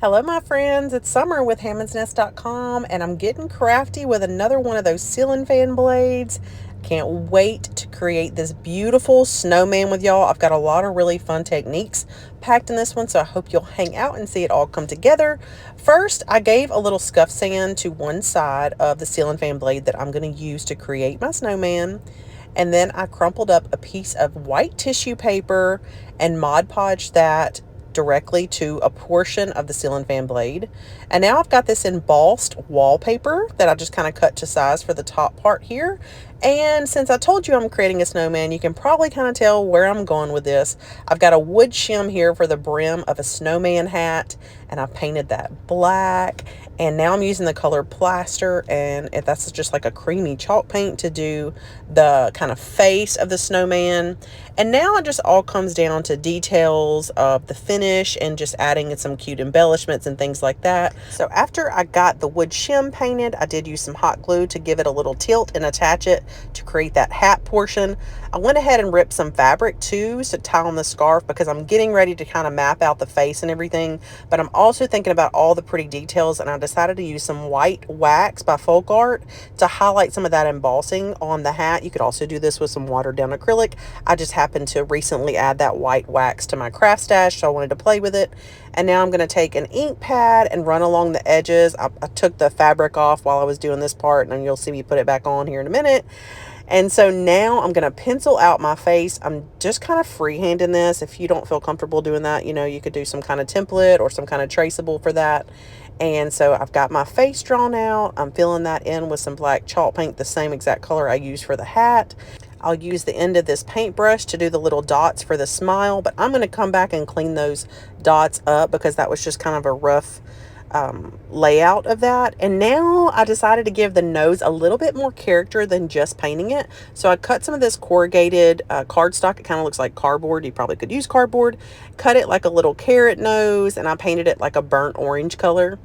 Hello, my friends. It's Summer with HammondsNest.com, and I'm getting crafty with another one of those ceiling fan blades. Can't wait to create this beautiful snowman with y'all. I've got a lot of really fun techniques packed in this one, so I hope you'll hang out and see it all come together. First, I gave a little scuff sand to one side of the ceiling fan blade that I'm going to use to create my snowman. And then I crumpled up a piece of white tissue paper and Mod Podged that directly to a portion of the ceiling fan blade. And now I've got this embossed wallpaper that I just kind of cut to size for the top part here. And since I told you I'm creating a snowman, you can probably kind of tell where I'm going with this. I've got a wood shim here for the brim of a snowman hat, and I painted that black. And now I'm using the color plaster, and that's just like a creamy chalk paint to do the kind of face of the snowman. And now it just all comes down to details of the finish and just adding some cute embellishments and things like that. So after I got the wood shim painted, I did use some hot glue to give it a little tilt and attach it to create that hat portion. I went ahead and ripped some fabric too to tie on the scarf because I'm getting ready to kind of map out the face and everything, but I'm also thinking about all the pretty details, and I decided to use some white wax by Folk Art to highlight some of that embossing on the hat. You could also do this with some watered down acrylic. I just happened to recently add that white wax to my craft stash, so I wanted to play with it. And now I'm going to take an ink pad and run along the edges. I took the fabric off while I was doing this part, and you'll see me put it back on here in a minute. And so now I'm going to pencil out my face. I'm just kind of freehanding this. If you don't feel comfortable doing that, you could do some kind of template or some kind of traceable for that. And so I've got my face drawn out. I'm filling that in with some black chalk paint, the same exact color I used for the hat. I'll use the end of this paintbrush to do the little dots for the smile, but I'm going to come back and clean those dots up because that was just kind of a rough layout of that. And now I decided to give the nose a little bit more character than just painting it. So I cut some of this corrugated cardstock. It kind of looks like cardboard. You probably could use cardboard. Cut it like a little carrot nose, and I painted it like a burnt orange color.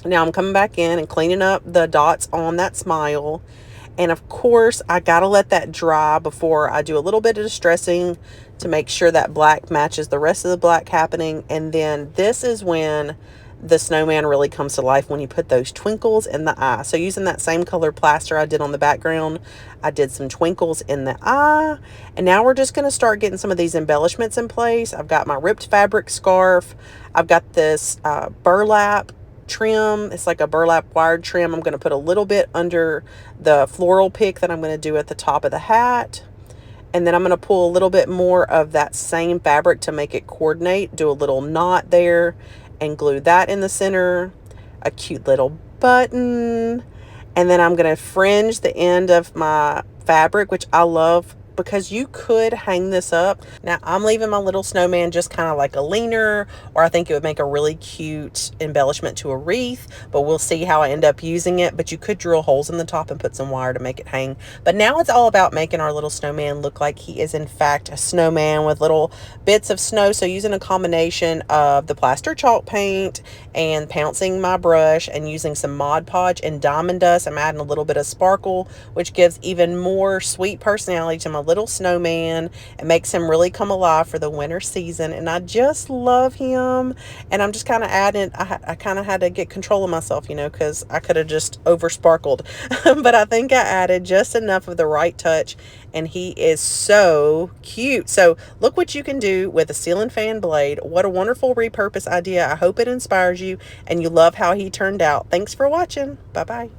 Now I'm coming back in and cleaning up the dots on that smile. And of course, I gotta let that dry before I do a little bit of distressing to make sure that black matches the rest of the black happening. And then this is when the snowman really comes to life, when you put those twinkles in the eye. So using that same color plaster I did on the background, I did some twinkles in the eye. And now we're just going to start getting some of these embellishments in place. I've got my ripped fabric scarf. I've got this burlap trim. It's like a burlap wired trim. I'm going to put a little bit under the floral pick that I'm going to do at the top of the hat. And then I'm going to pull a little bit more of that same fabric to make it coordinate. Do a little knot there and glue that in the center. A cute little button. And then I'm going to fringe the end of my fabric, which I love because you could hang this up. Now I'm leaving my little snowman just kind of like a leaner, or I think it would make a really cute embellishment to a wreath, but we'll see how I end up using it. But you could drill holes in the top and put some wire to make it hang. But now it's all about making our little snowman look like he is in fact a snowman with little bits of snow. So using a combination of the plaster chalk paint and pouncing my brush and using some Mod Podge and diamond dust, I'm adding a little bit of sparkle, which gives even more sweet personality to my little snowman. It makes him really come alive for the winter season, and I just love him. And I'm just kind of adding, I kind of had to get control of myself, because I could have just over sparkled but I think I added just enough of the right touch, and he is so cute. So look what you can do with a ceiling fan blade. What a wonderful repurpose idea. I hope it inspires you and you love how he turned out. Thanks for watching. Bye bye.